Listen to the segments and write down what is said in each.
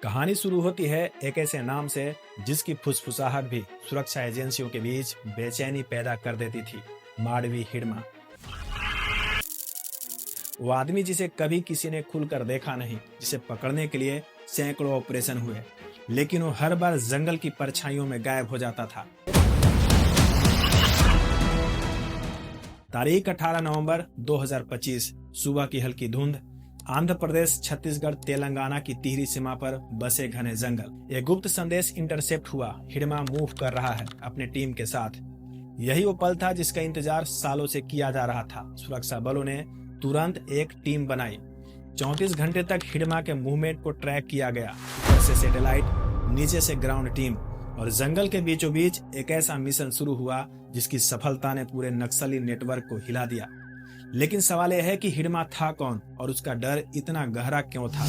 कहानी शुरू होती है एक ऐसे नाम से जिसकी फुसफुसाहट भी सुरक्षा एजेंसियों के बीच बेचैनी पैदा कर देती थी। माडवी हिडमा। वो आदमी जिसे कभी किसी ने खुलकर देखा नहीं, जिसे पकड़ने के लिए सैकड़ों ऑपरेशन हुए, लेकिन वो हर बार जंगल की परछाइयों में गायब हो जाता था। तारीख 18 नवंबर 2025 सुबह की हल्की धुंध। आंध्र प्रदेश, छत्तीसगढ़, तेलंगाना की टिहरी सीमा पर बसे घने जंगल। एक गुप्त संदेश इंटरसेप्ट हुआ। हिडमा मूव कर रहा है अपने टीम के साथ। यही वो पल था जिसका इंतजार सालों से किया जा रहा था। सुरक्षा बलों ने तुरंत एक टीम बनाई। 34 घंटे तक हिडमा के मूवमेंट को ट्रैक किया गया। ऊपर से सैटेलाइट, नीचे से ग्राउंड टीम, और जंगल के बीचों बीच एक ऐसा मिशन शुरू हुआ जिसकी सफलता ने पूरे नक्सली नेटवर्क को हिला दिया। लेकिन सवाल यह है कि हिडमा था कौन और उसका डर इतना गहरा क्यों था।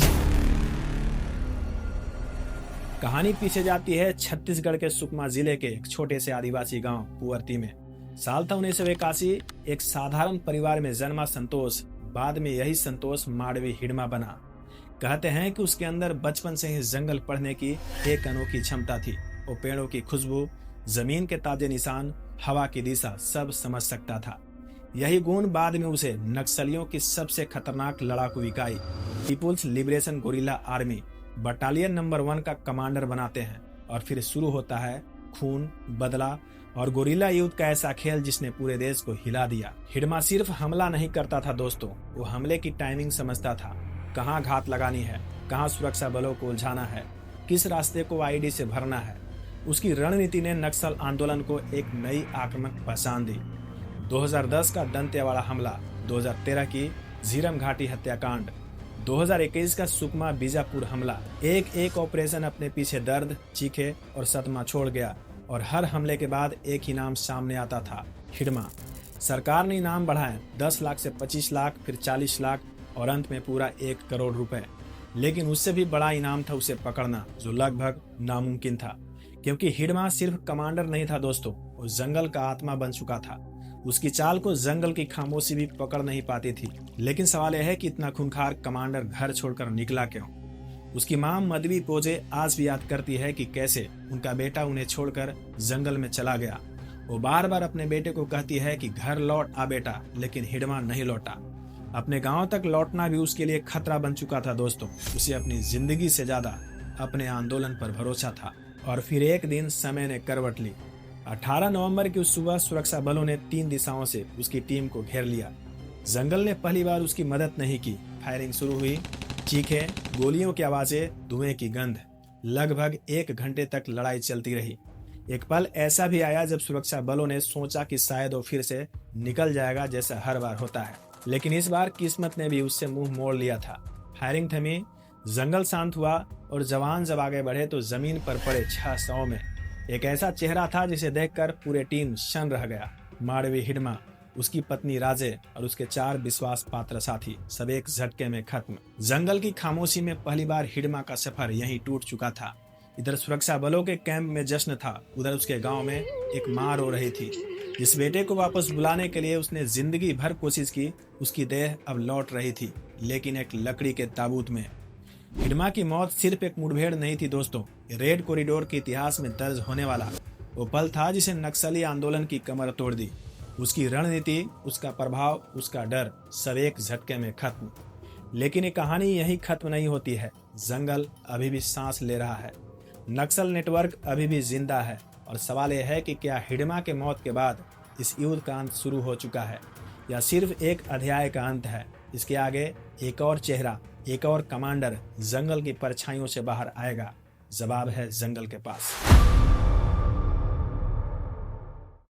कहानी पीछे जाती है छत्तीसगढ़ के सुकमा जिले के एक छोटे से आदिवासी गांव पुअर्ती में। साल था 1981। एक साधारण परिवार में जन्मा संतोष बाद में यही संतोष माडवी हिडमा बना। कहते हैं कि उसके अंदर बचपन से ही जंगल पढ़ने की एक अनोखी क्षमता थी। वो पेड़ों की खुशबू, जमीन के ताजे निशान, हवा की दिशा सब समझ सकता था। यही गुण बाद में उसे नक्सलियों की सबसे खतरनाक लड़ाकू इकाई people's liberation guerrilla army battalion number 1 का कमांडर बनाते हैं। और फिर शुरू होता है खून, बदला और गोरिल्ला युद्ध का ऐसा खेल जिसने पूरे देश को हिला दिया। हिडमा सिर्फ हमला नहीं करता था दोस्तों, वो हमले की टाइमिंग समझता था। कहाँ घात लगानी है, कहाँ सुरक्षा बलों को उलझाना है, किस रास्ते को आईडी से भरना है। उसकी रणनीति ने नक्सल आंदोलन को एक नई आक्रामक पहचान दी। 2010 का दंतेवाड़ा हमला, 2013 की झीरम घाटी हत्याकांड, 2021 का सुकमा बीजापुर हमला, एक एक ऑपरेशन अपने पीछे दर्द, चीखे और सदमा छोड़ गया। और हर हमले के बाद एक ही नाम सामने आता था, हिडमा। सरकार ने इनाम बढ़ाए 10 लाख से 25 लाख, फिर 40 लाख और अंत में पूरा 1 करोड़ रुपए। लेकिन उससे भी बड़ा इनाम था उसे पकड़ना, जो लगभग नामुमकिन था। क्योंकि हिडमा सिर्फ कमांडर नहीं था दोस्तों, वो जंगल का आत्मा बन चुका था। उसकी चाल को जंगल की खामोशी भी पकड़ नहीं पाती थी। लेकिन सवाल यह है कि इतना खूंखार कमांडर घर छोड़कर निकला क्यों। उसकी मां मदवी पोजे आज भी याद करती है कि कैसे उनका बेटा उन्हें छोड़कर जंगल में चला गया। वो बार बार अपने बेटे को कहती है कि घर लौट आ बेटा, लेकिन हिडमा नहीं लौटा। अपने गांव तक लौटना भी उसके लिए खतरा बन चुका था दोस्तों। उसे अपनी जिंदगी से ज्यादा अपने आंदोलन पर भरोसा था। और फिर एक दिन समय ने करवट ली। 18 नवंबर की उस सुबह सुरक्षा बलों ने 3 दिशाओं से उसकी टीम को घेर लिया। जंगल ने पहली बार उसकी मदद नहीं की। फायरिंग शुरू हुई, चीखे, गोलियों की आवाजें, धुएं की गंध। लगभग 1 घंटे तक लड़ाई चलती रही। एक पल ऐसा भी आया जब सुरक्षा बलों ने सोचा कि शायद वो फिर से निकल जाएगा, जैसा हर बार होता है। लेकिन इस बार किस्मत ने भी उससे मुंह मोड़ लिया था। फायरिंग थमी, जंगल शांत हुआ और जवान जब आगे बढ़े तो जमीन पर पड़े 600 में एक ऐसा चेहरा था जिसे देखकर पूरे टीम शन रह गया। माडवी हिडमा, उसकी पत्नी राजे और उसके 4 विश्वास पात्र साथी सब एक झटके में खत्म। जंगल की खामोशी में पहली बार हिडमा का सफर यहीं टूट चुका था। इधर सुरक्षा बलों के कैंप में जश्न था, उधर उसके गांव में एक मां रो रही थी। जिस बेटे को वापस बुलाने के लिए उसने जिंदगी भर कोशिश की, उसकी देह अब लौट रही थी, लेकिन एक लकड़ी के ताबूत में। हिडमा की मौत सिर्फ एक मुठभेड़ नहीं थी दोस्तों, रेड कॉरिडोर के इतिहास में दर्ज होने वाला वो पल था जिसे नक्सली आंदोलन की कमर तोड़ दी। उसकी रणनीति, उसका प्रभाव, उसका डर सब एक झटके में खत्म। लेकिन ये कहानी यही खत्म नहीं होती है। जंगल अभी भी सांस ले रहा है, नक्सल नेटवर्क अभी भी जिंदा है। और सवाल यह है कि क्या हिडमा के मौत के बाद इस युद्ध का अंत शुरू हो चुका है या सिर्फ एक अध्याय का अंत है। इसके आगे एक और चेहरा, एक और कमांडर जंगल की परछाइयों से बाहर आएगा। जवाब है जंगल के पास।